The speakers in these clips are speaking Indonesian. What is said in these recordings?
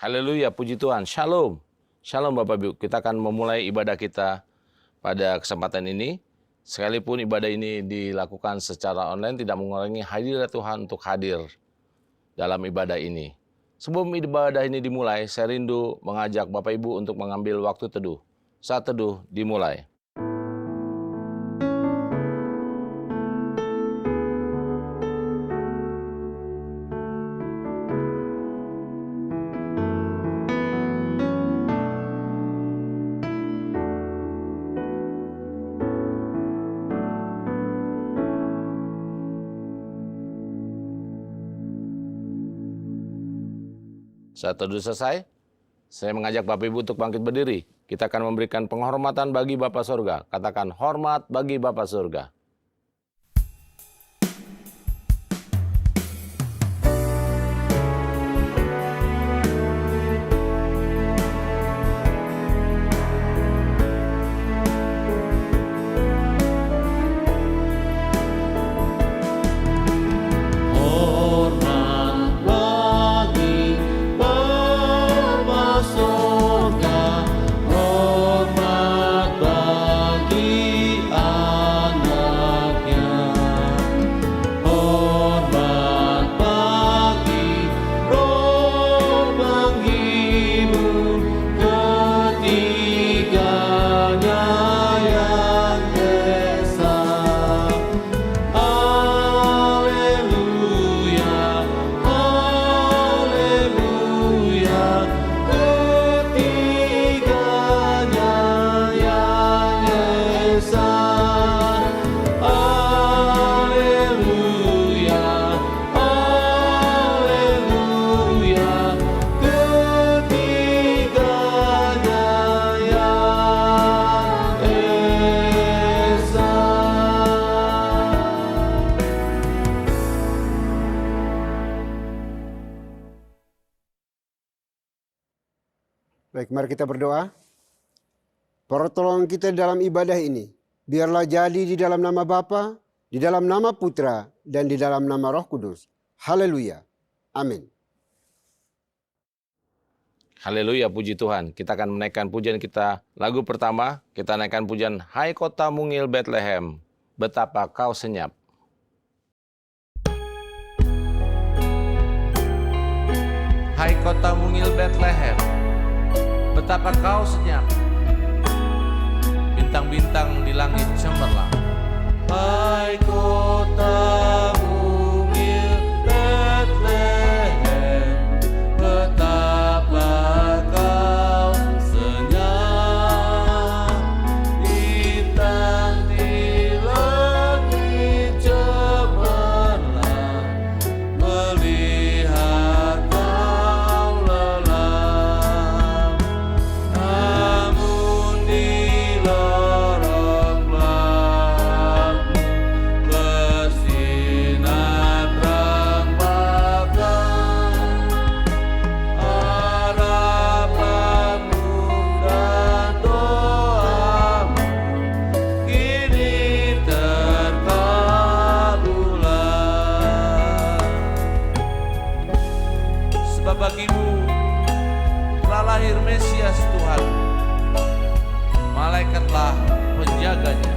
Haleluya, puji Tuhan. Shalom. Shalom Bapak Ibu. Kita akan memulai ibadah kita pada kesempatan ini. Sekalipun ibadah ini dilakukan secara online, tidak mengurangi hadirat Tuhan untuk hadir dalam ibadah ini. Sebelum ibadah ini dimulai, saya rindu mengajak Bapak Ibu untuk mengambil waktu teduh. Saat teduh dimulai. Saat teduh selesai, saya mengajak Bapak Ibu untuk bangkit berdiri. Kita akan memberikan penghormatan bagi Bapa Surga. Katakan hormat bagi Bapa Surga. Baik, mari kita berdoa. Pertolongan kita dalam ibadah ini, biarlah jadi di dalam nama Bapa, di dalam nama Putra, dan di dalam nama Roh Kudus. Haleluya. Amin. Haleluya, puji Tuhan. Kita akan menaikkan pujian kita. Lagu pertama, kita naikkan pujian Hai Kota Mungil Bethlehem, betapa kau senyap. Hai Kota Mungil Bethlehem, betapa kau senyap, bintang-bintang di langit cemerlang. Hai kota mungil Bethlehem, betapa kau senyap, bintang di langit cemerlang, melihat kau lelah. Namun di lorong gelapmu bersinar terang bakar. Harapanmu dan doamu kini terkabulkan. Sebab bagimu telah lahir Mesias Tuhan, malaikatlah penjaganya.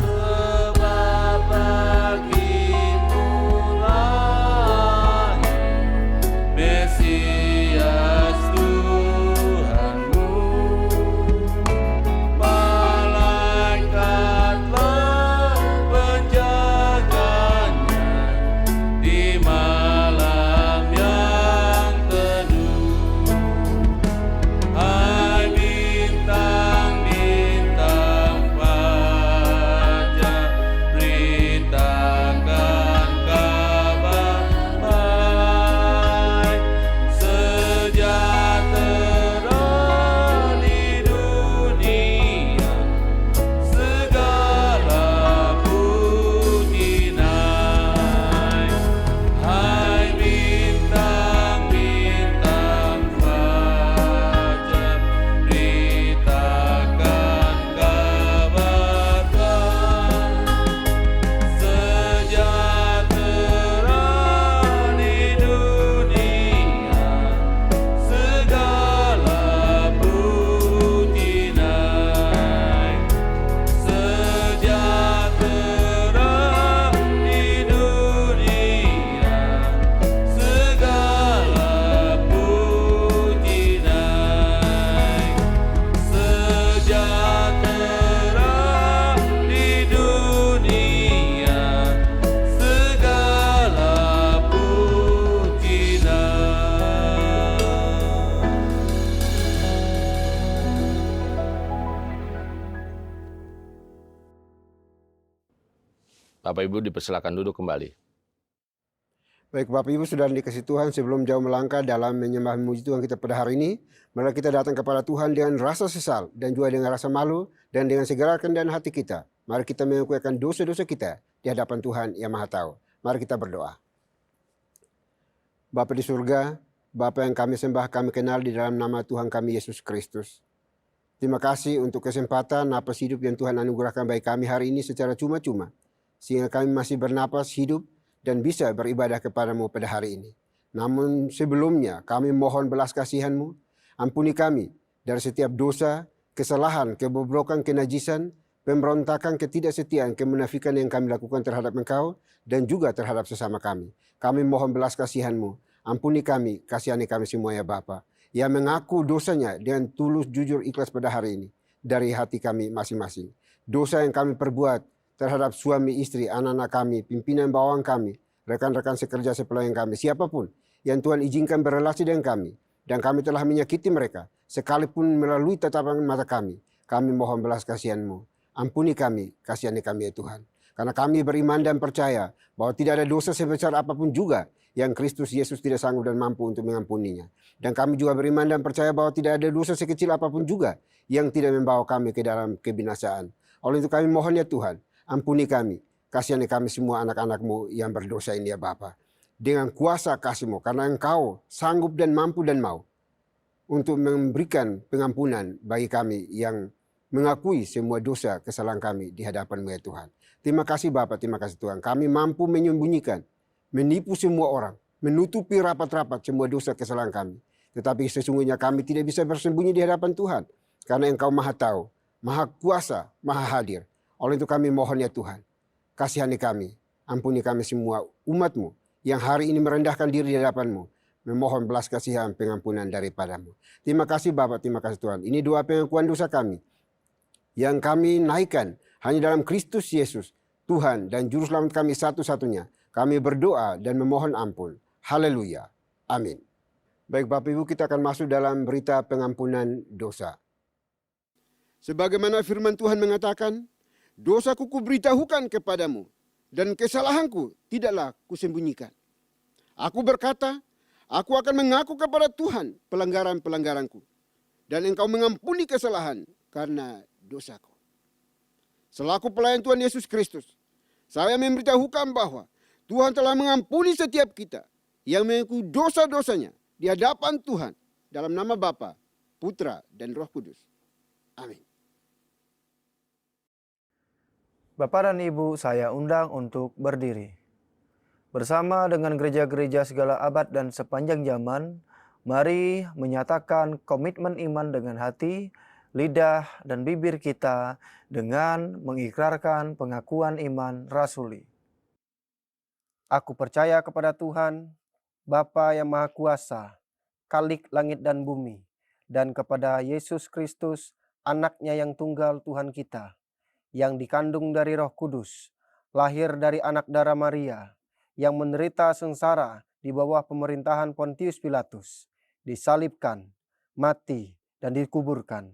Sebab bagimu lahir Mesias Tuhanmu, malaikatlah penjaganya di malam yang teduh. Hai bintang Bapak Ibu dipersilakan duduk kembali. Baik Bapak Ibu saudara dikasih Tuhan, sebelum jauh melangkah dalam menyembah memuji Tuhan kita pada hari ini, mari kita datang kepada Tuhan dengan rasa sesal dan juga dengan rasa malu dan dengan segala kerendahan hati kita. Mari kita mengakui akan dosa-dosa kita di hadapan Tuhan yang Maha Tahu. Mari kita berdoa. Bapa di surga, Bapa yang kami sembah, kami kenal di dalam nama Tuhan kami Yesus Kristus. Terima kasih untuk kesempatan napas hidup yang Tuhan anugerahkan bagi kami hari ini secara cuma-cuma, sehingga kami masih bernapas hidup dan bisa beribadah kepadamu pada hari ini. Namun sebelumnya kami mohon belas kasihan-Mu, ampuni kami dari setiap dosa, kesalahan, kebobrokan, kenajisan, pemberontakan, ketidaksetiaan, kemunafikan yang kami lakukan terhadap Engkau dan juga terhadap sesama kami. Kami mohon belas kasihan-Mu, ampuni kami, kasihani kami semua ya Bapa, yang mengaku dosanya dengan tulus, jujur, ikhlas pada hari ini dari hati kami masing-masing. Dosa yang kami perbuat terhadap suami, istri, anak-anak kami, pimpinan bawang kami, rekan-rekan sekerja sepelayan kami, siapapun yang Tuhan izinkan berrelasi dengan kami, dan kami telah menyakiti mereka, sekalipun melalui tatapan mata kami mohon belas kasihan-Mu. Ampuni kami, kasihani kami ya Tuhan. Karena kami beriman dan percaya bahwa tidak ada dosa sebesar apapun juga yang Kristus Yesus tidak sanggup dan mampu untuk mengampuninya. Dan kami juga beriman dan percaya bahwa tidak ada dosa sekecil apapun juga yang tidak membawa kami ke dalam kebinasaan. Oleh itu kami mohon ya Tuhan, ampuni kami, kasihani kami semua anak-anak-Mu yang berdosa ini ya Bapa. Dengan kuasa kasih-Mu, karena Engkau sanggup dan mampu dan mau untuk memberikan pengampunan bagi kami yang mengakui semua dosa kesalahan kami di hadapan-Mu ya Tuhan. Terima kasih Bapa, terima kasih Tuhan. Kami mampu menyembunyikan, menipu semua orang, menutupi rapat-rapat semua dosa kesalahan kami. Tetapi sesungguhnya kami tidak bisa bersembunyi di hadapan Tuhan, karena Engkau Maha Tahu, Maha Kuasa, Maha Hadir. Oleh itu kami mohon ya Tuhan, kasihani kami, ampuni kami semua umat-Mu yang hari ini merendahkan diri di hadapan-Mu, memohon belas kasihan pengampunan daripada-Mu. Terima kasih Bapa, terima kasih Tuhan. Ini doa pengakuan dosa kami yang kami naikkan hanya dalam Kristus Yesus, Tuhan dan Juru Selamat kami satu-satunya. Kami berdoa dan memohon ampun. Haleluya. Amin. Baik Bapak Ibu, kita akan masuk dalam berita pengampunan dosa. Sebagaimana firman Tuhan mengatakan, dosaku kuberitahukan kepadamu, dan kesalahanku tidaklah kusembunyikan. Aku berkata, aku akan mengaku kepada Tuhan pelanggaran-pelanggaranku, dan Engkau mengampuni kesalahan karena dosaku. Selaku pelayan Tuhan Yesus Kristus, saya memberitahukan bahwa Tuhan telah mengampuni setiap kita yang mengakui dosa-dosanya di hadapan Tuhan dalam nama Bapa, Putra, dan Roh Kudus. Amin. Bapak dan Ibu, saya undang untuk berdiri. Bersama dengan gereja-gereja segala abad dan sepanjang zaman, mari menyatakan komitmen iman dengan hati, lidah, dan bibir kita dengan mengikrarkan pengakuan iman rasuli. Aku percaya kepada Tuhan, Bapa yang Maha Kuasa, Khalik langit dan bumi, dan kepada Yesus Kristus, Anak-Nya yang tunggal Tuhan kita, yang dikandung dari Roh Kudus, lahir dari anak darah Maria, yang menderita sengsara di bawah pemerintahan Pontius Pilatus, disalibkan, mati, dan dikuburkan,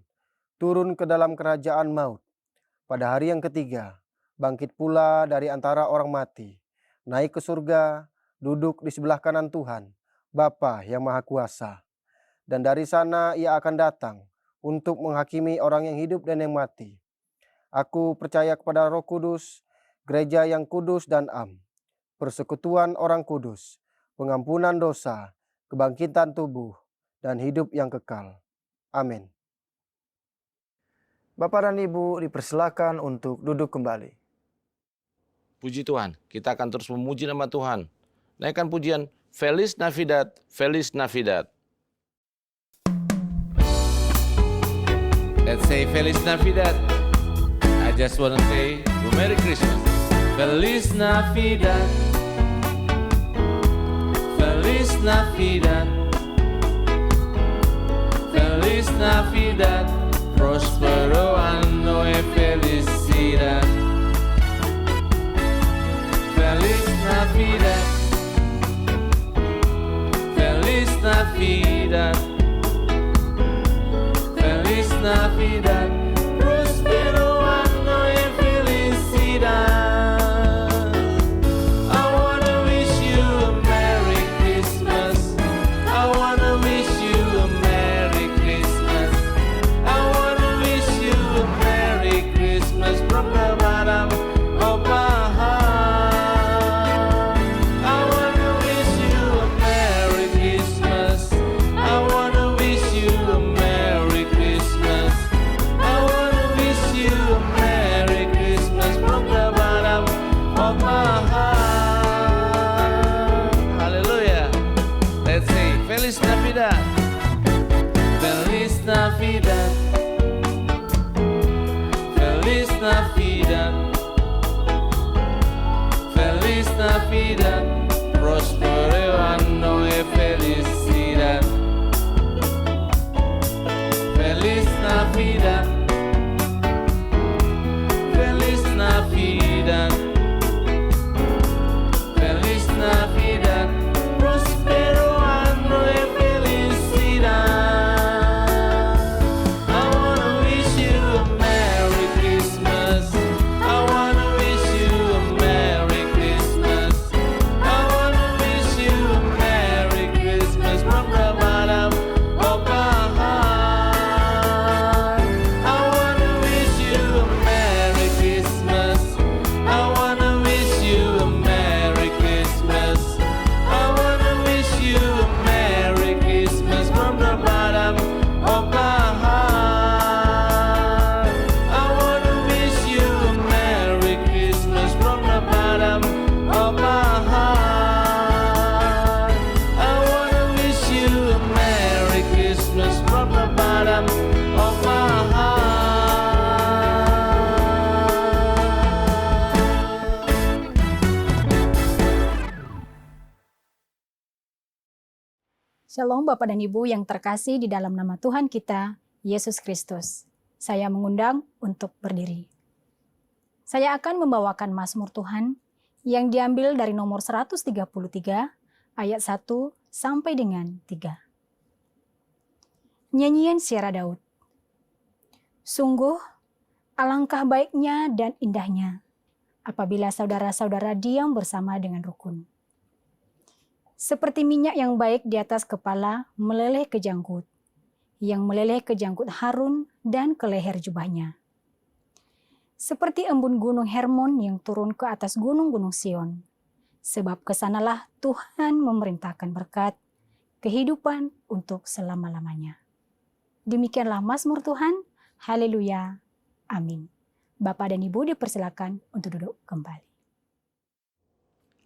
turun ke dalam kerajaan maut. Pada hari yang ketiga, bangkit pula dari antara orang mati, naik ke surga, duduk di sebelah kanan Tuhan, Bapa yang Maha Kuasa. Dan dari sana ia akan datang untuk menghakimi orang yang hidup dan yang mati. Aku percaya kepada Roh Kudus, gereja yang kudus dan am, persekutuan orang kudus, pengampunan dosa, kebangkitan tubuh, dan hidup yang kekal. Amin. Bapak dan Ibu dipersilakan untuk duduk kembali. Puji Tuhan, kita akan terus memuji nama Tuhan. Naikkan pujian Feliz Navidad, Feliz Navidad. Let's say Feliz Navidad. I just want to say Merry Christmas. Feliz Navidad. Feliz Navidad. Feliz Navidad. Prospero anno e felicidad. Feliz Navidad. Feliz Navidad. Feliz Navidad. Prospero anno e felicidad. Shalom Bapak dan Ibu yang terkasih di dalam nama Tuhan kita, Yesus Kristus. Saya mengundang untuk berdiri. Saya akan membawakan Mazmur Tuhan yang diambil dari nomor 133 ayat 1 sampai dengan 3. Nyanyian Syara Daud. Sungguh, alangkah baiknya dan indahnya apabila saudara-saudara diam bersama dengan rukun. Seperti minyak yang baik di atas kepala meleleh ke janggut, yang meleleh ke janggut Harun dan ke leher jubahnya. Seperti embun gunung Hermon yang turun ke atas gunung-gunung Sion, sebab kesanalah Tuhan memerintahkan berkat, kehidupan untuk selama-lamanya. Demikianlah Mazmur Tuhan, haleluya, amin. Bapak dan Ibu dipersilakan untuk duduk kembali.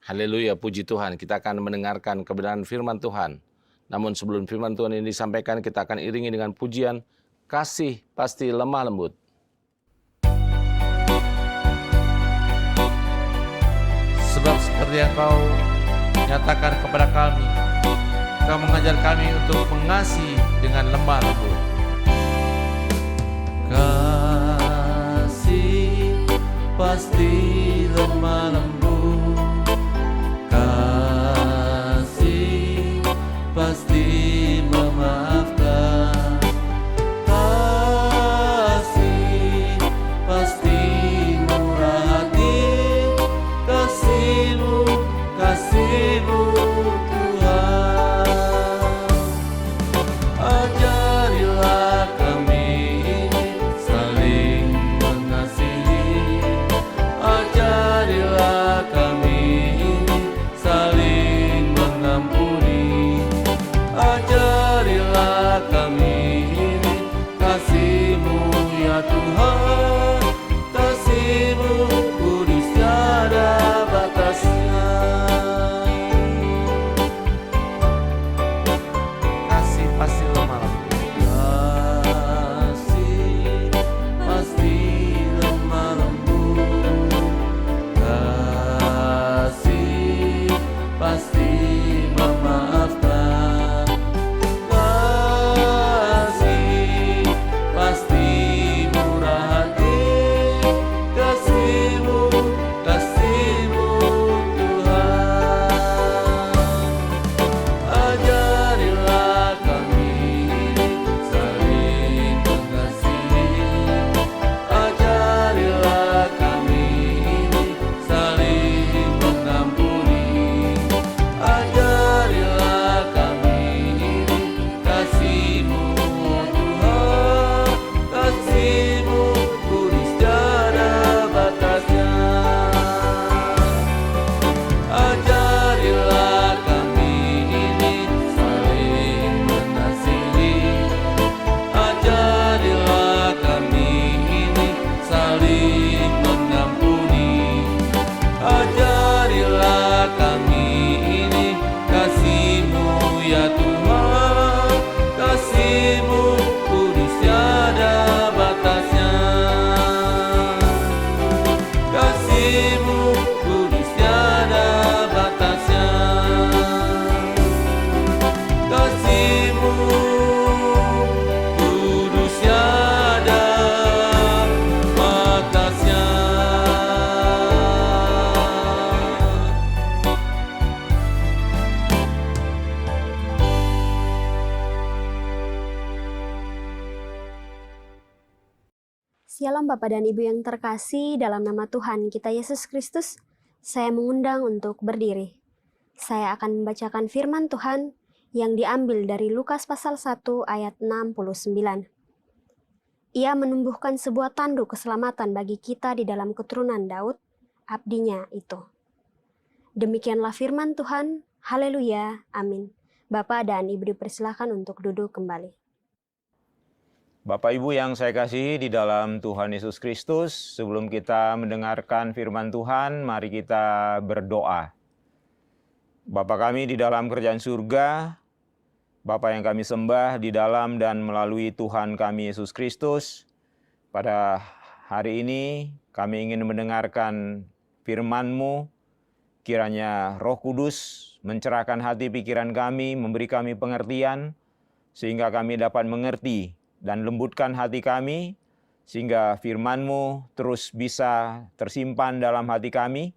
Haleluya, puji Tuhan. Kita akan mendengarkan kebenaran firman Tuhan. Namun sebelum firman Tuhan ini disampaikan, kita akan iringi dengan pujian Kasih Pasti Lemah Lembut. Sebab seperti yang kau nyatakan kepada kami, kau mengajar kami untuk mengasihi dengan lemah lembut. Kasih pasti lemah lembut. Kasih pasti memaafkan. Kasih pasti murah hati. Kasih-Mu Tuhan. Ajarilah kami saling mengasihi. Ajarilah kami saling mengampuni. Ajarilah kami kasih-Mu ya Tuhan. Kasih-Mu kudus tiada batasnya. Kasih pasti lemah lembut. Kasih pasti lemah lembut. Kasih pasti memaafkan. Kasih pasti murah hati. Kasih-Mu Tuhan. Ajarilah kami saling mengasihi. Ajarilah kami saling mengampuni. Ajarilah kami kasih-Mu Tuhan. Kasih-Mu kudus tiada batasnya. Ajarilah kami ini saling mengasihi. Ajarilah kami ini saling mengampuni. Ajarilah kami ini kasih-Mu ya Tuhan. Kasih-Mu kudus tiada batasnya. Kasih-Mu kudus tiada batasnya. Kasih-Mu kudus tiada batasnya. Shalom Bapak dan Ibu yang terkasih dalam nama Tuhan kita Yesus Kristus, saya mengundang untuk berdiri. Saya akan membacakan firman Tuhan yang diambil dari Lukas pasal 1 ayat 69. Ia menumbuhkan sebuah tanduk keselamatan bagi kita di dalam keturunan Daud, abdinya itu. Demikianlah firman Tuhan, haleluya, amin. Bapak dan Ibu dipersilakan untuk duduk kembali. Bapak Ibu yang saya kasihi di dalam Tuhan Yesus Kristus, sebelum kita mendengarkan firman Tuhan, mari kita berdoa. Bapa kami di dalam kerajaan surga, Bapa yang kami sembah di dalam dan melalui Tuhan kami Yesus Kristus, pada hari ini kami ingin mendengarkan firman-Mu kiranya Roh Kudus mencerahkan hati pikiran kami, memberi kami pengertian, sehingga kami dapat mengerti dan lembutkan hati kami, sehingga firman-Mu terus bisa tersimpan dalam hati kami,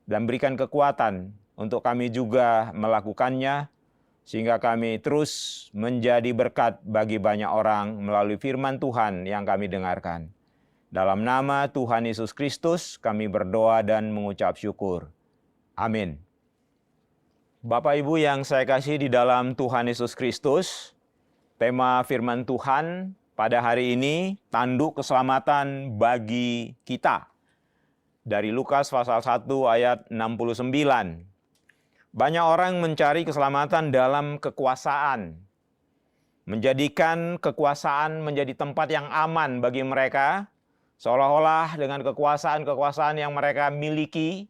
dan berikan kekuatan untuk kami juga melakukannya, sehingga kami terus menjadi berkat bagi banyak orang melalui firman Tuhan yang kami dengarkan. Dalam nama Tuhan Yesus Kristus kami berdoa dan mengucap syukur. Amin. Bapak Ibu yang saya kasih di dalam Tuhan Yesus Kristus, tema firman Tuhan pada hari ini, tanduk keselamatan bagi kita. Dari Lukas pasal 1 ayat 69. Banyak orang mencari keselamatan dalam kekuasaan. Menjadikan kekuasaan menjadi tempat yang aman bagi mereka. Seolah-olah dengan kekuasaan-kekuasaan yang mereka miliki,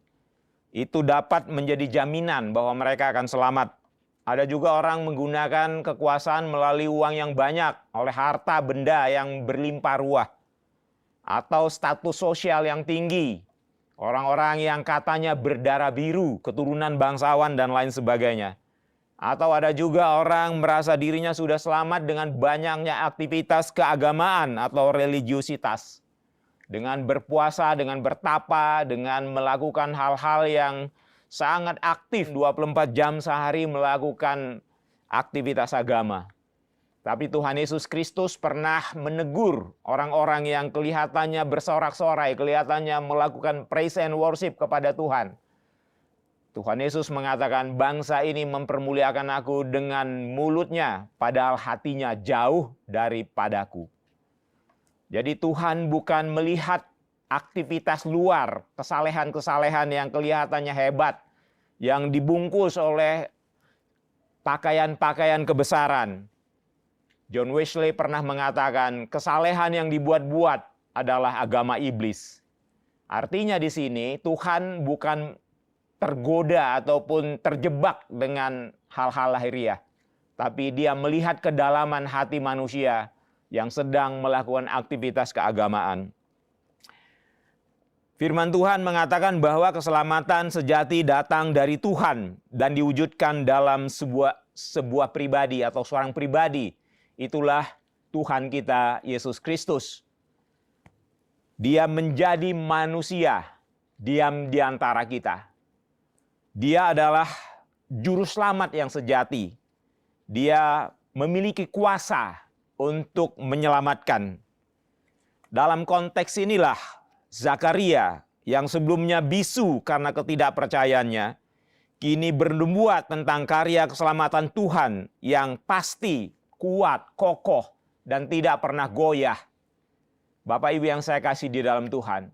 itu dapat menjadi jaminan bahwa mereka akan selamat. Ada juga orang menggunakan kekuasaan melalui uang yang banyak, oleh harta benda yang berlimpah ruah, atau status sosial yang tinggi. Orang-orang yang katanya berdarah biru, keturunan bangsawan dan lain sebagainya. Atau ada juga orang merasa dirinya sudah selamat dengan banyaknya aktivitas keagamaan atau religiusitas. Dengan berpuasa, dengan bertapa, dengan melakukan hal-hal yang sangat aktif 24 jam sehari melakukan aktivitas agama. Tapi Tuhan Yesus Kristus pernah menegur orang-orang yang kelihatannya bersorak-sorai, kelihatannya melakukan praise and worship kepada Tuhan. Tuhan Yesus mengatakan, bangsa ini mempermuliakan aku dengan mulutnya, padahal hatinya jauh daripadaku. Jadi Tuhan bukan melihat aktivitas luar, kesalehan-kesalehan yang kelihatannya hebat, yang dibungkus oleh pakaian-pakaian kebesaran. John Wesley pernah mengatakan, kesalehan yang dibuat-buat adalah agama iblis. Artinya di sini Tuhan bukan tergoda ataupun terjebak dengan hal-hal lahiriah, tapi Dia melihat kedalaman hati manusia yang sedang melakukan aktivitas keagamaan. Firman Tuhan mengatakan bahwa keselamatan sejati datang dari Tuhan dan diwujudkan dalam sebuah pribadi atau seorang pribadi. Itulah Tuhan kita Yesus Kristus. Dia menjadi manusia, diam di antara kita. Dia adalah juru selamat yang sejati. Dia memiliki kuasa untuk menyelamatkan. Dalam konteks inilah Zakaria yang sebelumnya bisu karena ketidakpercayaannya, kini bernubuat tentang karya keselamatan Tuhan yang pasti, kuat, kokoh, dan tidak pernah goyah. Bapak Ibu yang saya kasih di dalam Tuhan,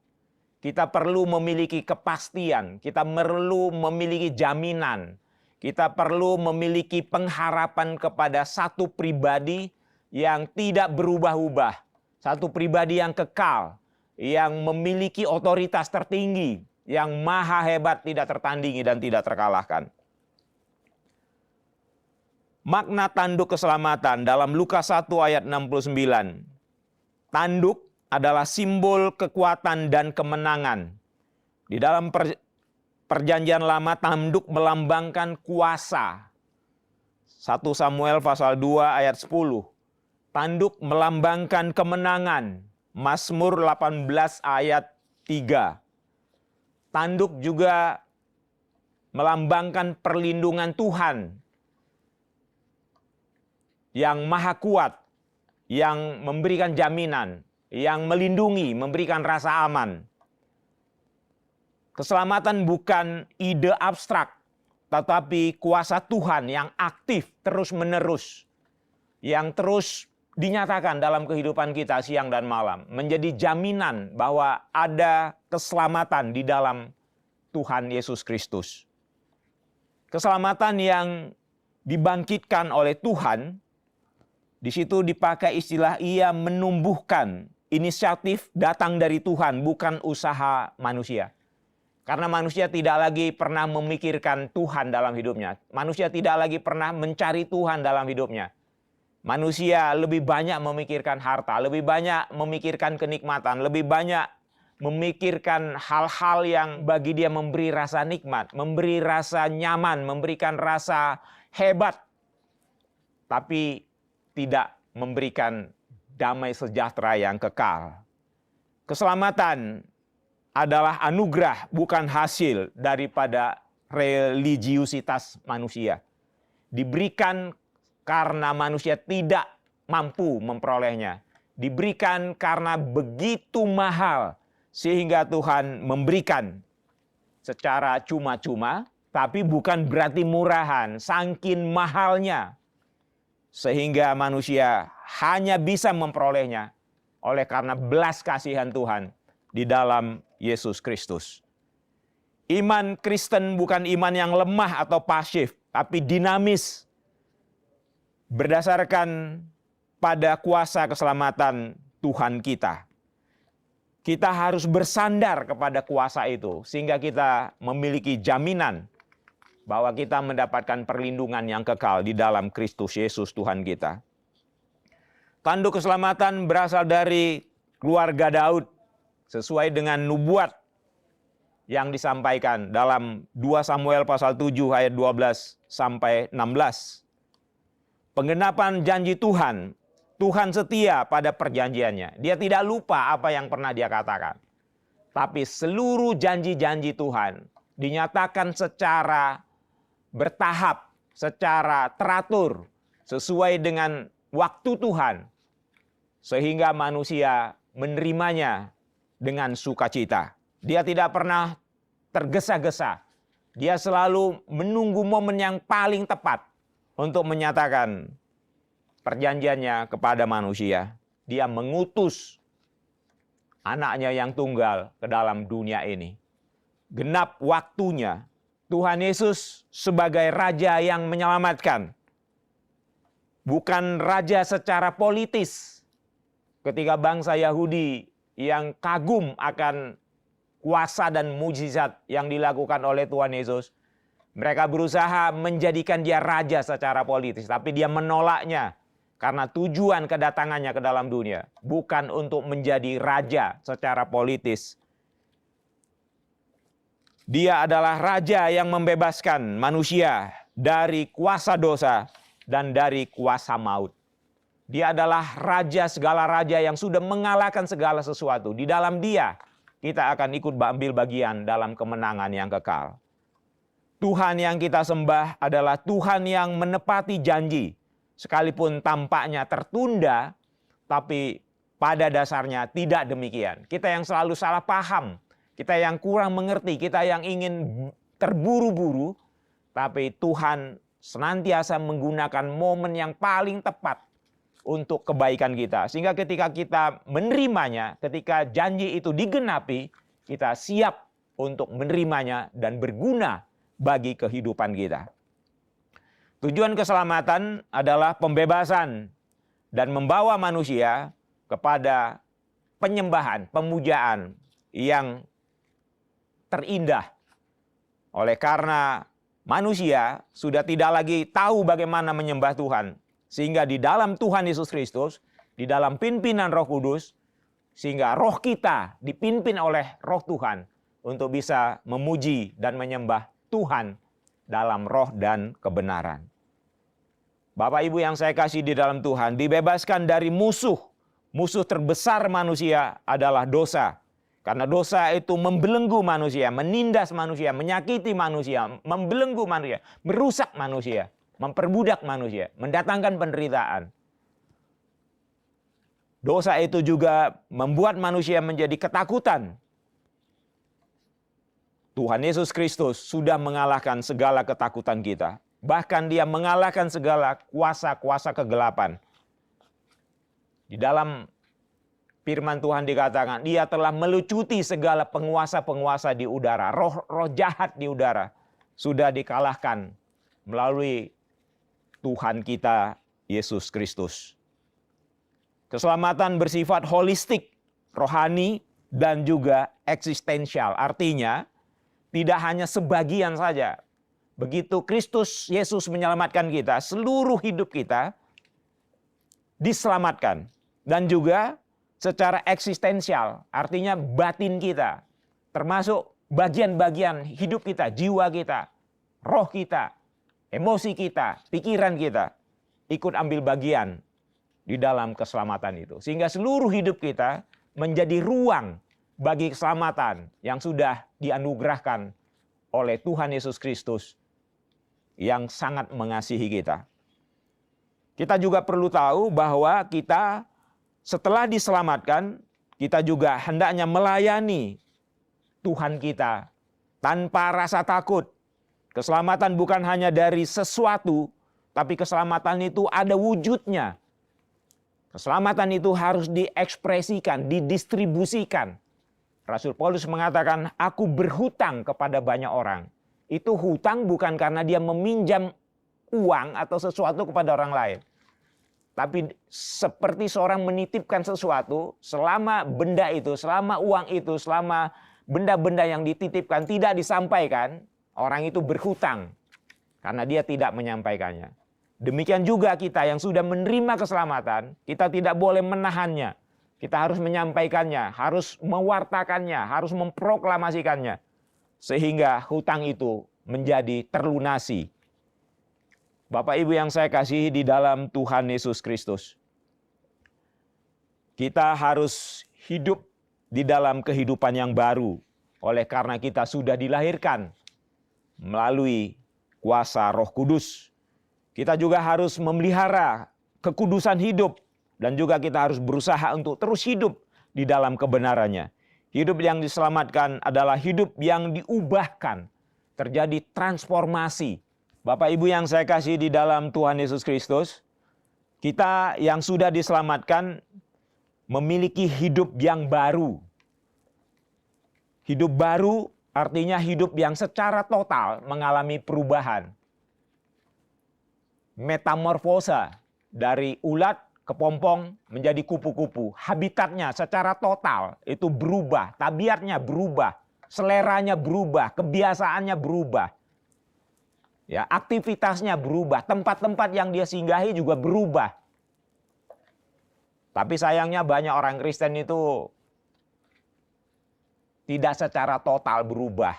kita perlu memiliki kepastian, kita perlu memiliki jaminan, kita perlu memiliki pengharapan kepada satu pribadi yang tidak berubah-ubah, satu pribadi yang kekal, yang memiliki otoritas tertinggi, yang maha hebat, tidak tertandingi dan tidak terkalahkan. Makna tanduk keselamatan dalam Lukas 1 ayat 69. Tanduk adalah simbol kekuatan dan kemenangan. Di dalam perjanjian lama, tanduk melambangkan kuasa. 1 Samuel pasal 2 ayat 10. Tanduk melambangkan kemenangan. Mazmur 18 ayat 3. Tanduk juga melambangkan perlindungan Tuhan yang maha kuat, yang memberikan jaminan, yang melindungi, memberikan rasa aman. Keselamatan bukan ide abstrak, tetapi kuasa Tuhan yang aktif terus-menerus, yang terus dinyatakan dalam kehidupan kita siang dan malam, menjadi jaminan bahwa ada keselamatan di dalam Tuhan Yesus Kristus. Keselamatan yang dibangkitkan oleh Tuhan, di situ dipakai istilah ia menumbuhkan, inisiatif datang dari Tuhan, bukan usaha manusia. Karena manusia tidak lagi pernah memikirkan Tuhan dalam hidupnya. Manusia tidak lagi pernah mencari Tuhan dalam hidupnya. Manusia lebih banyak memikirkan harta, lebih banyak memikirkan kenikmatan, lebih banyak memikirkan hal-hal yang bagi dia memberi rasa nikmat, memberi rasa nyaman, memberikan rasa hebat, tapi tidak memberikan damai sejahtera yang kekal. Keselamatan adalah anugerah, bukan hasil daripada religiusitas manusia. Diberikan karena manusia tidak mampu memperolehnya. Diberikan karena begitu mahal, sehingga Tuhan memberikan secara cuma-cuma, tapi bukan berarti murahan, saking mahalnya. Sehingga manusia hanya bisa memperolehnya oleh karena belas kasihan Tuhan di dalam Yesus Kristus. Iman Kristen bukan iman yang lemah atau pasif, tapi dinamis. Berdasarkan pada kuasa keselamatan Tuhan kita. Kita harus bersandar kepada kuasa itu, sehingga kita memiliki jaminan bahwa kita mendapatkan perlindungan yang kekal di dalam Kristus Yesus Tuhan kita. Tanduk keselamatan berasal dari keluarga Daud, sesuai dengan nubuat yang disampaikan dalam 2 Samuel pasal 7 ayat 12 sampai 16. Penggenapan janji Tuhan, Tuhan setia pada perjanjiannya. Dia tidak lupa apa yang pernah dia katakan. Tapi seluruh janji-janji Tuhan dinyatakan secara bertahap, secara teratur, sesuai dengan waktu Tuhan. Sehingga manusia menerimanya dengan sukacita. Dia tidak pernah tergesa-gesa. Dia selalu menunggu momen yang paling tepat untuk menyatakan perjanjiannya kepada manusia. Dia mengutus anaknya yang tunggal ke dalam dunia ini. Genap waktunya, Tuhan Yesus sebagai Raja yang menyelamatkan. Bukan Raja secara politis. Ketika bangsa Yahudi yang kagum akan kuasa dan mujizat yang dilakukan oleh Tuhan Yesus, mereka berusaha menjadikan dia raja secara politis, tapi dia menolaknya karena tujuan kedatangannya ke dalam dunia bukan untuk menjadi raja secara politis. Dia adalah raja yang membebaskan manusia dari kuasa dosa dan dari kuasa maut. Dia adalah raja segala raja yang sudah mengalahkan segala sesuatu. Di dalam dia kita akan ikut ambil bagian dalam kemenangan yang kekal. Tuhan yang kita sembah adalah Tuhan yang menepati janji. Sekalipun tampaknya tertunda, tapi pada dasarnya tidak demikian. Kita yang selalu salah paham, kita yang kurang mengerti, kita yang ingin terburu-buru, tapi Tuhan senantiasa menggunakan momen yang paling tepat untuk kebaikan kita. Sehingga ketika kita menerimanya, ketika janji itu digenapi, kita siap untuk menerimanya dan berguna bagi kehidupan kita. Tujuan keselamatan adalah pembebasan dan membawa manusia kepada penyembahan, pemujaan yang terindah. Oleh karena manusia sudah tidak lagi tahu bagaimana menyembah Tuhan. Sehingga di dalam Tuhan Yesus Kristus, di dalam pimpinan Roh Kudus, sehingga roh kita dipimpin oleh roh Tuhan untuk bisa memuji dan menyembah Tuhan dalam roh dan kebenaran. Bapak Ibu yang saya kasih di dalam Tuhan, dibebaskan dari musuh. Musuh terbesar manusia adalah dosa. Karena dosa itu membelenggu manusia, menindas manusia, menyakiti manusia, membelenggu manusia, merusak manusia, memperbudak manusia, mendatangkan penderitaan. Dosa itu juga membuat manusia menjadi ketakutan. Tuhan Yesus Kristus sudah mengalahkan segala ketakutan kita. Bahkan dia mengalahkan segala kuasa-kuasa kegelapan. Di dalam firman Tuhan dikatakan, dia telah melucuti segala penguasa-penguasa di udara. Roh-roh jahat di udara sudah dikalahkan melalui Tuhan kita, Yesus Kristus. Keselamatan bersifat holistik, rohani, dan juga eksistensial. Artinya, tidak hanya sebagian saja. Begitu Kristus Yesus menyelamatkan kita, seluruh hidup kita diselamatkan. Dan juga secara eksistensial, artinya batin kita, termasuk bagian-bagian hidup kita, jiwa kita, roh kita, emosi kita, pikiran kita, ikut ambil bagian di dalam keselamatan itu. Sehingga seluruh hidup kita menjadi ruang bagi keselamatan yang sudah dianugerahkan oleh Tuhan Yesus Kristus yang sangat mengasihi kita. Kita juga perlu tahu bahwa kita setelah diselamatkan, kita juga hendaknya melayani Tuhan kita tanpa rasa takut. Keselamatan bukan hanya dari sesuatu, tapi keselamatan itu ada wujudnya. Keselamatan itu harus diekspresikan, didistribusikan. Rasul Paulus mengatakan, aku berhutang kepada banyak orang. Itu hutang bukan karena dia meminjam uang atau sesuatu kepada orang lain. Tapi seperti seorang menitipkan sesuatu, selama benda itu, selama uang itu, selama benda-benda yang dititipkan tidak disampaikan, orang itu berhutang karena dia tidak menyampaikannya. Demikian juga kita yang sudah menerima keselamatan, kita tidak boleh menahannya. Kita harus menyampaikannya, harus mewartakannya, harus memproklamasikannya. Sehingga hutang itu menjadi terlunasi. Bapak Ibu yang saya kasihi di dalam Tuhan Yesus Kristus. Kita harus hidup di dalam kehidupan yang baru. Oleh karena kita sudah dilahirkan melalui kuasa Roh Kudus. Kita juga harus memelihara kekudusan hidup. Dan juga kita harus berusaha untuk terus hidup di dalam kebenarannya. Hidup yang diselamatkan adalah hidup yang diubahkan. Terjadi transformasi. Bapak Ibu yang saya kasih di dalam Tuhan Yesus Kristus, kita yang sudah diselamatkan memiliki hidup yang baru. Hidup baru artinya hidup yang secara total mengalami perubahan. Metamorfosa dari ulat kepompong menjadi kupu-kupu. Habitatnya secara total itu berubah, tabiatnya berubah, seleranya berubah, kebiasaannya berubah. Ya, aktivitasnya berubah, tempat-tempat yang dia singgahi juga berubah. Tapi sayangnya banyak orang Kristen itu tidak secara total berubah.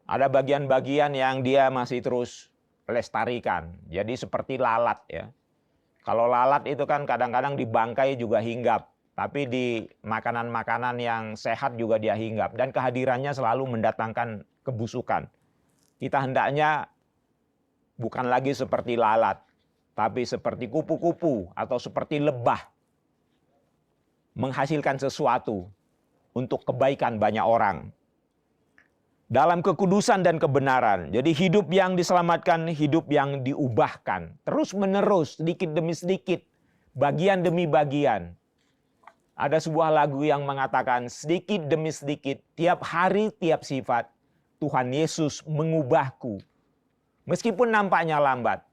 Ada bagian-bagian yang dia masih terus lestarikan. Jadi seperti lalat ya. Kalau lalat itu kan kadang-kadang di bangkai juga hinggap. Tapi di makanan-makanan yang sehat juga dia hinggap. Dan kehadirannya selalu mendatangkan kebusukan. Kita hendaknya bukan lagi seperti lalat, tapi seperti kupu-kupu atau seperti lebah. Menghasilkan sesuatu untuk kebaikan banyak orang. Dalam kekudusan dan kebenaran. Jadi hidup yang diselamatkan, hidup yang diubahkan. Terus menerus, sedikit demi sedikit, bagian demi bagian. Ada sebuah lagu yang mengatakan sedikit demi sedikit, tiap hari, tiap sifat. Tuhan Yesus mengubahku. Meskipun nampaknya lambat,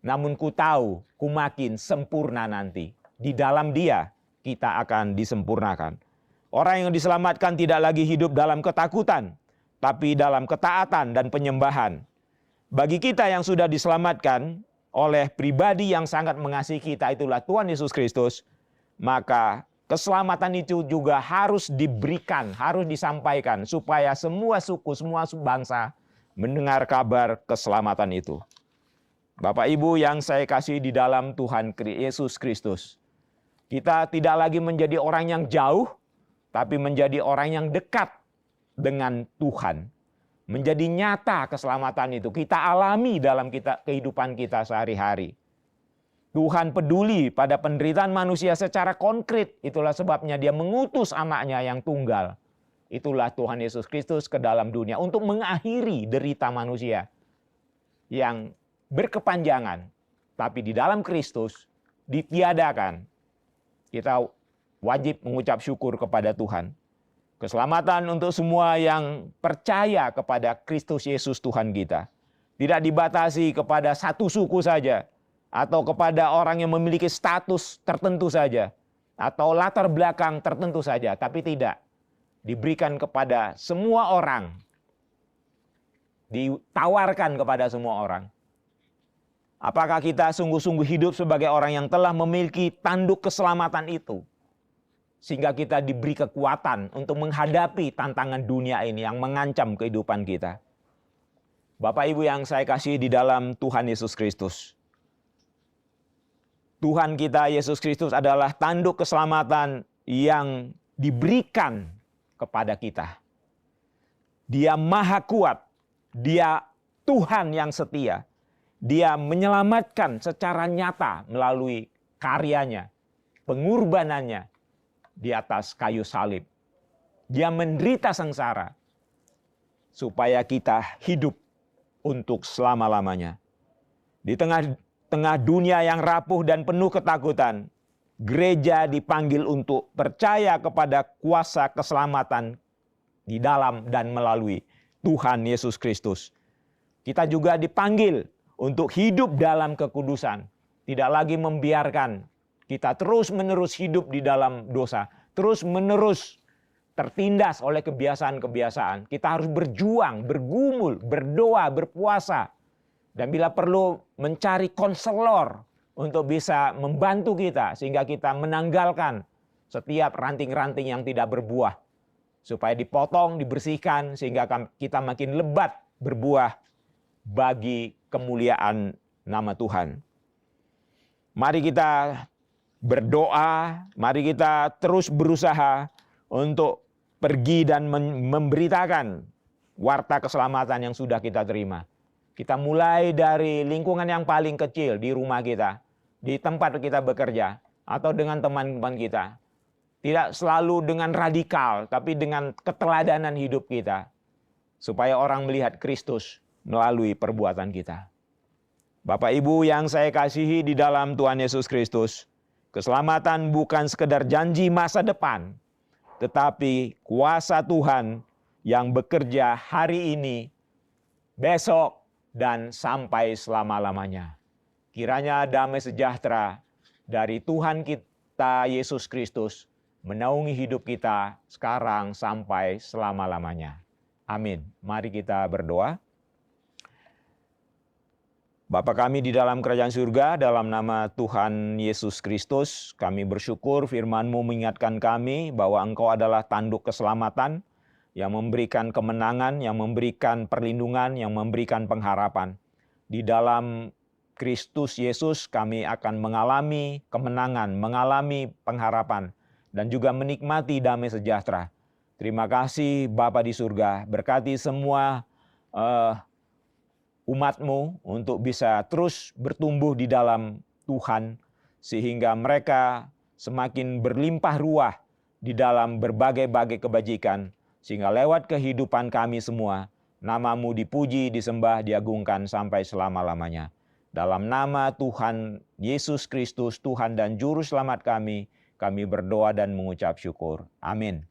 namun ku tahu ku makin sempurna nanti. Di dalam Dia kita akan disempurnakan. Orang yang diselamatkan tidak lagi hidup dalam ketakutan, tapi dalam ketaatan dan penyembahan. Bagi kita yang sudah diselamatkan oleh pribadi yang sangat mengasihi kita, itulah Tuhan Yesus Kristus, maka keselamatan itu juga harus diberikan, harus disampaikan supaya semua suku, semua bangsa mendengar kabar keselamatan itu. Bapak Ibu yang saya kasih di dalam Tuhan Yesus Kristus, kita tidak lagi menjadi orang yang jauh, tapi menjadi orang yang dekat dengan Tuhan. Menjadi nyata keselamatan itu kita alami dalam kehidupan kita sehari-hari. Tuhan peduli pada penderitaan manusia secara konkret. Itulah sebabnya Dia mengutus anaknya yang tunggal. Itulah Tuhan Yesus Kristus ke dalam dunia untuk mengakhiri derita manusia yang berkepanjangan. Tapi di dalam Kristus ditiadakan. Kita wajib mengucap syukur kepada Tuhan. Keselamatan untuk semua yang percaya kepada Kristus Yesus Tuhan kita. Tidak dibatasi kepada satu suku saja. Atau kepada orang yang memiliki status tertentu saja. Atau latar belakang tertentu saja. Tapi tidak. Diberikan kepada semua orang. Ditawarkan kepada semua orang. Apakah kita sungguh-sungguh hidup sebagai orang yang telah memiliki tanduk keselamatan itu? sehingga kita diberi kekuatan untuk menghadapi tantangan dunia ini yang mengancam kehidupan kita. Bapak Ibu yang saya kasih di dalam Tuhan Yesus Kristus, Tuhan kita Yesus Kristus adalah tanduk keselamatan yang diberikan kepada kita. Dia maha kuat, dia Tuhan yang setia. Dia menyelamatkan secara nyata melalui karyanya, pengorbanannya di atas kayu salib. Dia menderita sengsara supaya kita hidup untuk selama-lamanya. Di tengah dunia yang rapuh dan penuh ketakutan, gereja dipanggil untuk percaya kepada kuasa keselamatan di dalam dan melalui Tuhan Yesus Kristus. Kita juga dipanggil untuk hidup dalam kekudusan. Tidak lagi membiarkan kita terus-menerus hidup di dalam dosa. Terus-menerus tertindas oleh kebiasaan-kebiasaan. Kita harus berjuang, bergumul, berdoa, berpuasa. Dan bila perlu mencari konselor untuk bisa membantu kita. Sehingga kita menanggalkan setiap ranting-ranting yang tidak berbuah. Supaya dipotong, dibersihkan sehingga kita makin lebat berbuah bagi kemuliaan nama Tuhan. Mari kita berdoa, mari kita terus berusaha untuk pergi dan memberitakan warta keselamatan yang sudah kita terima. Kita mulai dari lingkungan yang paling kecil di rumah kita, di tempat kita bekerja, atau dengan teman-teman kita. Tidak selalu dengan radikal, tapi dengan keteladanan hidup kita. Supaya orang melihat Kristus melalui perbuatan kita. Bapak Ibu yang saya kasihi di dalam Tuhan Yesus Kristus, keselamatan bukan sekedar janji masa depan, tetapi kuasa Tuhan yang bekerja hari ini, besok, dan sampai selama-lamanya. Kiranya damai sejahtera dari Tuhan kita Yesus Kristus menaungi hidup kita sekarang sampai selama-lamanya. Amin. Mari kita berdoa. Bapa kami di dalam kerajaan surga, dalam nama Tuhan Yesus Kristus, kami bersyukur firman-Mu mengingatkan kami bahwa Engkau adalah tanduk keselamatan yang memberikan kemenangan, yang memberikan perlindungan, yang memberikan pengharapan. Di dalam Kristus Yesus kami akan mengalami kemenangan, mengalami pengharapan, dan juga menikmati damai sejahtera. Terima kasih Bapa di surga, berkati semua umat-Mu untuk bisa terus bertumbuh di dalam Tuhan, sehingga mereka semakin berlimpah ruah di dalam berbagai-bagai kebajikan, sehingga lewat kehidupan kami semua, nama-Mu dipuji, disembah, diagungkan sampai selama-lamanya. Dalam nama Tuhan Yesus Kristus, Tuhan dan Juru Selamat kami berdoa dan mengucap syukur. Amin.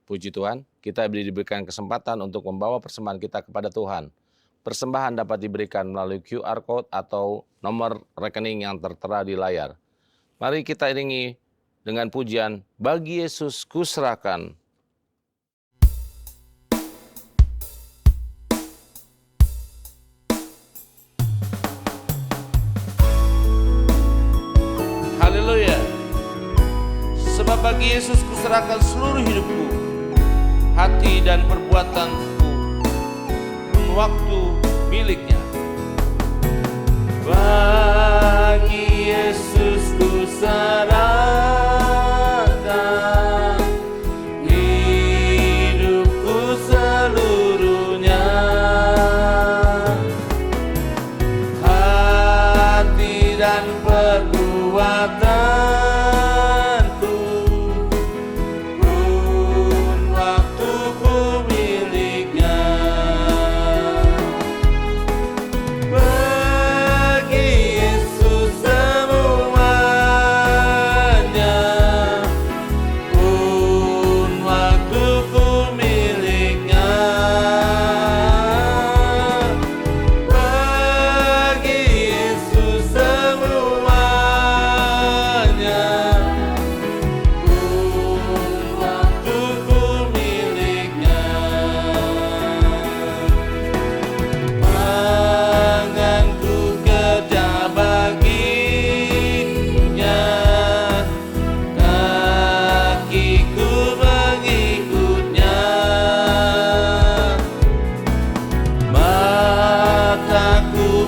Puji Tuhan, kita diberikan kesempatan untuk membawa persembahan kita kepada Tuhan. Persembahan dapat diberikan melalui QR Code atau nomor rekening yang tertera di layar. Mari kita iringi dengan pujian, bagi Yesus kuserahkan. Haleluya. Sebab bagi Yesus kuserahkan seluruh hidupku, hati dan perbuatanku, waktu miliknya. Bagi Yesus kuserahkan hidupku seluruhnya, hati dan perbuatan.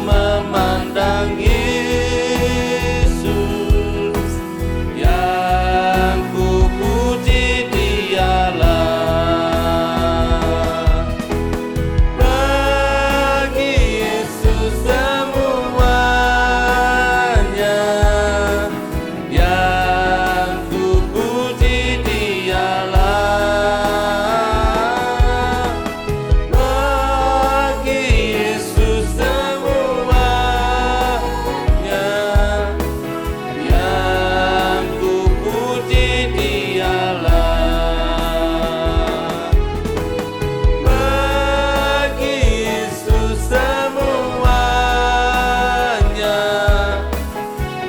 memandang Yesus, yang ku puji Dialah. Bagi Yesus semuanya, yang ku puji Dialah. Bagi Yesus semuanya, yang ku puji Dialah. Bagi Yesus semuanya,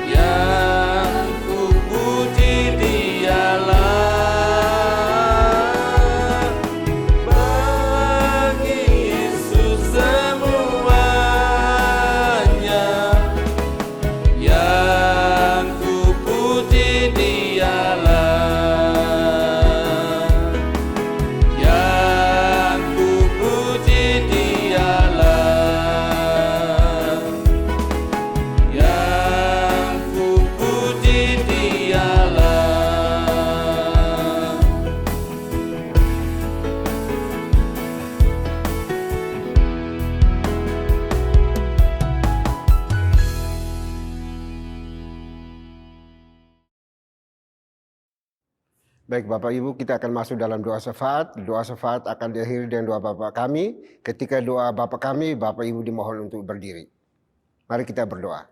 yang ku puji Dialah. Bagi Yesus semuanya, yang ku puji Dialah. Yang ku puji Dialah. Yang ku puji Dialah. Baik Bapak Ibu, kita akan masuk dalam doa syafaat. Doa syafaat akan diakhiri dengan doa Bapak kami. Ketika doa Bapak kami, Bapak Ibu dimohon untuk berdiri. Mari kita berdoa.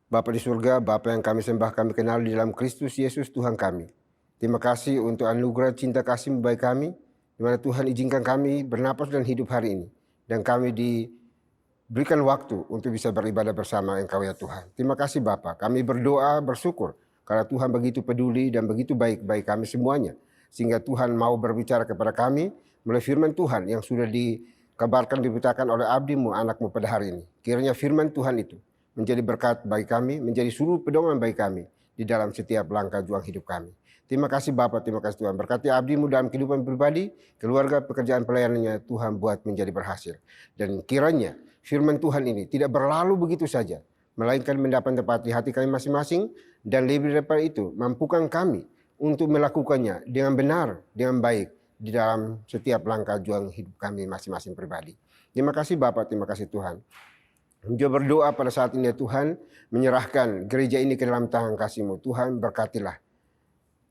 Bapa di surga, Bapa yang kami sembah, kami kenal di dalam Kristus Yesus Tuhan kami. Terima kasih untuk anugerah cinta kasih baik kami, di mana Tuhan izinkan kami bernapas dan hidup hari ini. Dan kami diberikan waktu untuk bisa beribadah bersama Engkau ya Tuhan. Terima kasih Bapa, kami berdoa, bersyukur karena Tuhan begitu peduli dan begitu baik bagi kami semuanya. Sehingga Tuhan mau berbicara kepada kami melalui firman Tuhan yang sudah dikabarkan, diberitakan oleh abdi-Mu, anak-Mu pada hari ini. Kiranya firman Tuhan itu menjadi berkat bagi kami, menjadi suluh pedoman bagi kami di dalam setiap langkah juang hidup kami. Terima kasih Bapa, terima kasih Tuhan. Berkati abdi-Mu dalam kehidupan pribadi, keluarga, pekerjaan pelayanannya, Tuhan buat menjadi berhasil. Dan kiranya firman Tuhan ini tidak berlalu begitu saja, melainkan mendapat tempat di hati kami masing-masing, dan lebih daripada itu, mampukan kami untuk melakukannya dengan benar, dengan baik, di dalam setiap langkah juang hidup kami masing-masing pribadi. Terima kasih Bapak, terima kasih Tuhan. Juga berdoa pada saat ini ya Tuhan, menyerahkan gereja ini ke dalam tangan kasih-Mu. Tuhan berkatilah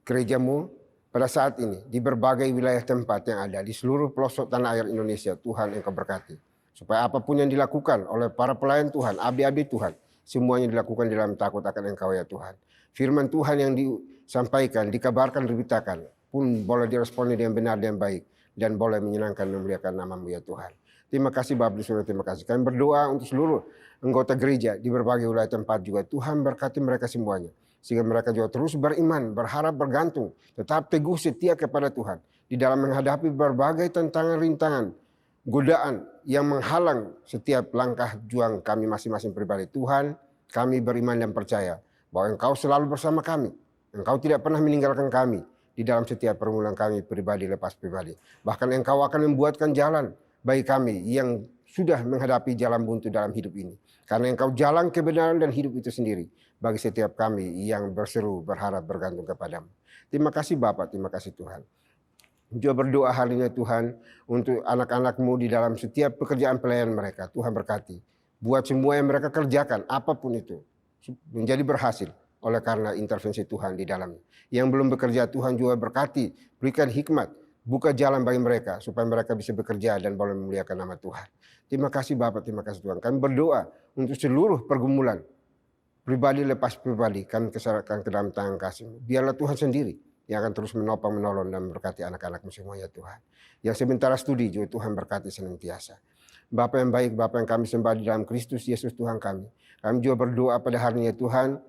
gereja-Mu pada saat ini di berbagai wilayah tempat yang ada di seluruh pelosok tanah air Indonesia. Tuhan Engkau berkati. Supaya apapun yang dilakukan oleh para pelayan Tuhan, abdi-abdi Tuhan, semuanya dilakukan dalam takut akan Engkau ya Tuhan. Firman Tuhan yang disampaikan, dikabarkan, diberitakan pun boleh diresponi dengan benar dan baik, dan boleh menyenangkan, memuliakan nama-Mu ya Tuhan. Terima kasih Bapak di surga, terima kasih. Kami berdoa untuk seluruh anggota gereja di berbagai wilayah tempat juga. Tuhan berkati mereka semuanya. Sehingga mereka juga terus beriman, berharap, bergantung, tetap teguh setia kepada Tuhan. Di dalam menghadapi berbagai tantangan, rintangan, godaan yang menghalang setiap langkah juang kami masing-masing pribadi. Tuhan, kami beriman dan percaya bahwa Engkau selalu bersama kami. Engkau tidak pernah meninggalkan kami di dalam setiap permulaan kami pribadi lepas pribadi. Bahkan Engkau akan membuatkan jalan bagi kami yang sudah menghadapi jalan buntu dalam hidup ini. Karena Engkau jalan kebenaran dan hidup itu sendiri bagi setiap kami yang berseru, berharap, bergantung kepadamu. Terima kasih Bapak, terima kasih Tuhan. Juga berdoa hari ini Tuhan untuk anak-anak-Mu di dalam setiap pekerjaan pelayanan mereka. Tuhan berkati. Buat semua yang mereka kerjakan, apapun itu, menjadi berhasil oleh karena intervensi Tuhan di dalamnya. Yang belum bekerja Tuhan juga berkati, berikan hikmat, buka jalan bagi mereka supaya mereka bisa bekerja dan boleh memuliakan nama Tuhan. Terima kasih Bapak, terima kasih Tuhan. Kami berdoa untuk seluruh pergumulan pribadi lepas pribadi, kami serahkan ke dalam tangan kasih-Mu. Biarlah Tuhan sendiri yang akan terus menopang, menolong, dan berkati anak-anak-Mu semua ya Tuhan. Yang sementara studi juga Tuhan berkati senantiasa. Bapa yang baik, Bapa yang kami sembah di dalam Kristus Yesus Tuhan kami. Kami juga berdoa pada hari ini ya Tuhan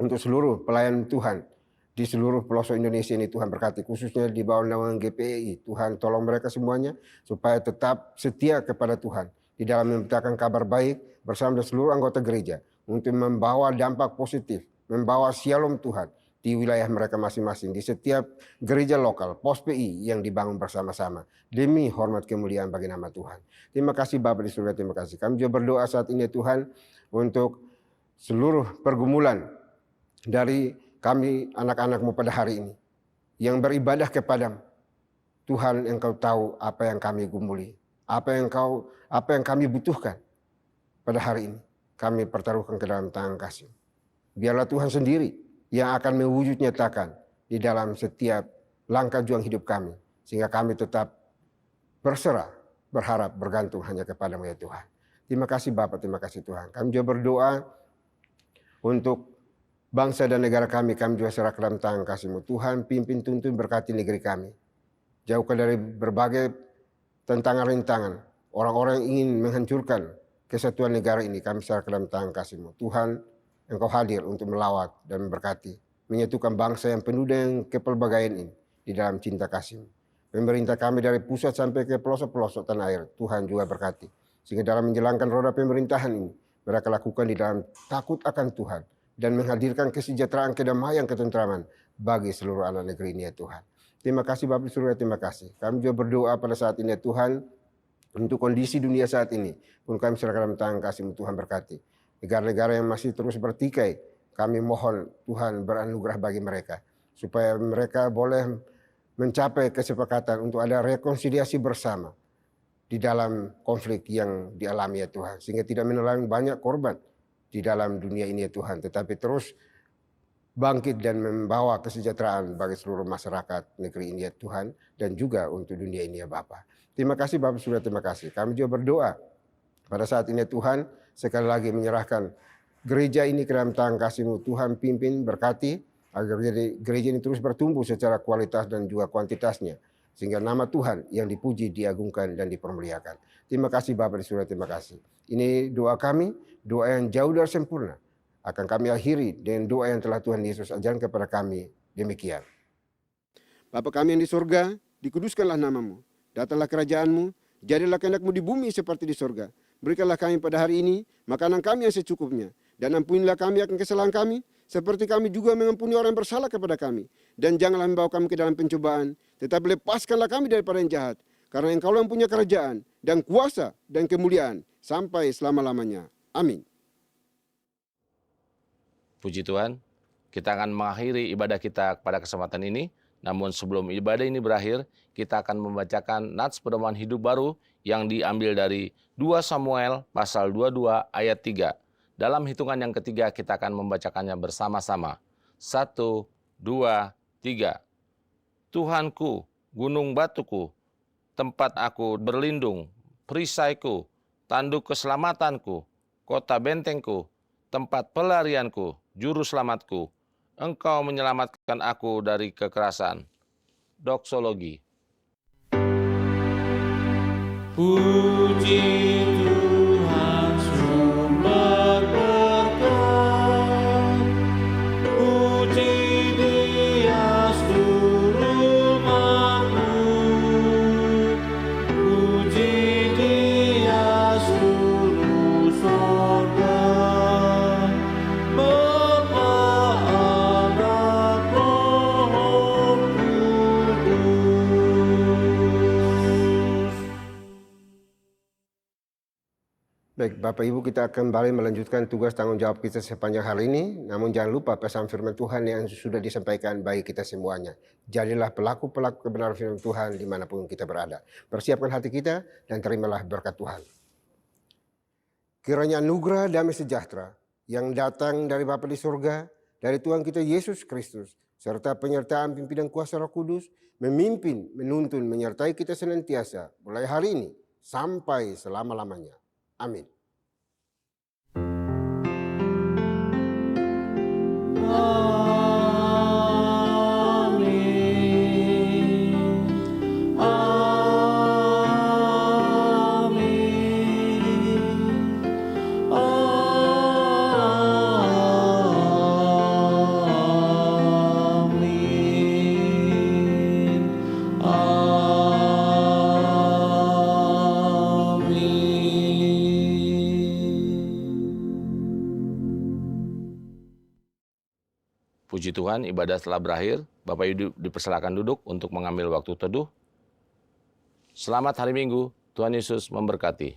untuk seluruh pelayan Tuhan di seluruh pelosok Indonesia ini. Tuhan berkati, khususnya di bawah naungan GPI. Tuhan tolong mereka semuanya supaya tetap setia kepada Tuhan di dalam memberitakan kabar baik bersama dengan seluruh anggota gereja untuk membawa dampak positif, membawa shalom Tuhan di wilayah mereka masing-masing, di setiap gereja lokal, pos PI yang dibangun bersama-sama demi hormat kemuliaan bagi nama Tuhan. Terima kasih Bapa di surga, terima kasih. Kami juga berdoa saat ini Tuhan untuk seluruh pergumulan dari kami anak-anak-Mu pada hari ini yang beribadah kepadamu. Tuhan, Engkau tahu apa yang kami gumuli, apa yang kami butuhkan pada hari ini. Kami pertaruhkan ke dalam tangan kasih. Biarlah Tuhan sendiri yang akan mewujud nyatakan di dalam setiap langkah juang hidup kami. Sehingga kami tetap berserah, berharap, bergantung hanya kepada-Mu ya Tuhan. Terima kasih Bapa, terima kasih Tuhan. Kami juga berdoa untuk bangsa dan negara kami juga serah ke dalam tangan kasih-Mu. Tuhan pimpin, tuntun, berkati negeri kami. Jauhkan dari berbagai tentangan-rintangan. Orang-orang yang ingin menghancurkan kesatuan negara ini, kami serah ke dalam tangan kasih-Mu. Tuhan, Engkau hadir untuk melawat dan memberkati, menyatukan bangsa yang penuh dengan kepelbagaian ini di dalam cinta kasih-Mu. Pemerintah kami dari pusat sampai ke pelosok-pelosok tanah air, Tuhan juga berkati. Sehingga dalam menjalankan roda pemerintahan ini, mereka lakukan di dalam takut akan Tuhan dan menghadirkan kesejahteraan, kedamaian, ketentraman bagi seluruh anak negeri ini ya Tuhan. Terima kasih Bapa di surga, terima kasih. Kami juga berdoa pada saat ini ya Tuhan, untuk kondisi dunia saat ini pun kami serahkan dalam tangan kasih-Mu. Tuhan berkati. Negara-negara yang masih terus bertikai, kami mohon Tuhan beranugerah bagi mereka, supaya mereka boleh mencapai kesepakatan untuk ada rekonsiliasi bersama di dalam konflik yang dialami ya Tuhan. Sehingga tidak menelan banyak korban di dalam dunia ini ya Tuhan, tetapi terus bangkit dan membawa kesejahteraan bagi seluruh masyarakat negeri ini ya Tuhan, dan juga untuk dunia ini ya Bapa. Terima kasih Bapak, sudah terima kasih. Kami juga berdoa pada saat ini Tuhan, sekali lagi menyerahkan gereja ini ke dalam tangan kasih-Mu. Tuhan pimpin, berkati, agar gereja ini terus bertumbuh secara kualitas dan juga kuantitasnya. Sehingga nama Tuhan yang dipuji, diagungkan, dan dipermuliakan. Terima kasih Bapak di surga, terima kasih. Ini doa kami, doa yang jauh dari sempurna. Akan kami akhiri dengan doa yang telah Tuhan Yesus ajarkan kepada kami. Demikian. Bapa kami yang di surga, dikuduskanlah nama-Mu. Datanglah kerajaan-Mu, jadilah kehendak-Mu di bumi seperti di surga. Berikanlah kami pada hari ini makanan kami yang secukupnya. Dan ampunilah kami akan kesalahan kami, seperti kami juga mengampuni orang yang bersalah kepada kami. Dan janganlah membawa kami ke dalam pencobaan, tetapi lepaskanlah kami daripada yang jahat. Karena Engkau yang punya kerajaan, dan kuasa, dan kemuliaan, sampai selama-lamanya. Amin. Puji Tuhan, kita akan mengakhiri ibadah kita pada kesempatan ini. Namun sebelum ibadah ini berakhir, kita akan membacakan nats pedoman hidup baru yang diambil dari 2 Samuel pasal 22 ayat 3. Dalam hitungan yang ketiga kita akan membacakannya bersama-sama. 1, 2, 3. Tuhanku, gunung batuku, tempat aku berlindung, perisaiku, tanduk keselamatanku, kota bentengku, tempat pelarianku, juru selamatku. Engkau menyelamatkan aku dari kekerasan. Doksologi. Puji Tuhan sumber berkat, puji Dia seluruh makhluk, puji Dia seluruh sorga, Bapa, Anak, Roh Kudus. Baik, Bapak Ibu, kita kembali melanjutkan tugas tanggung jawab kita sepanjang hari ini. Namun jangan lupa pesan firman Tuhan yang sudah disampaikan bagi kita semuanya. Jadilah pelaku-pelaku kebenaran firman Tuhan dimanapun kita berada. Persiapkan hati kita dan terimalah berkat Tuhan. Kiranya anugerah damai sejahtera yang datang dari Bapa di surga, dari Tuhan kita Yesus Kristus, serta penyertaan pimpinan kuasa Roh Kudus, memimpin, menuntun, menyertai kita senantiasa, mulai hari ini sampai selama-lamanya. Amin. Puji Tuhan, ibadah telah berakhir. Bapak Ibu dipersilakan duduk untuk mengambil waktu teduh. Selamat hari Minggu, Tuhan Yesus memberkati.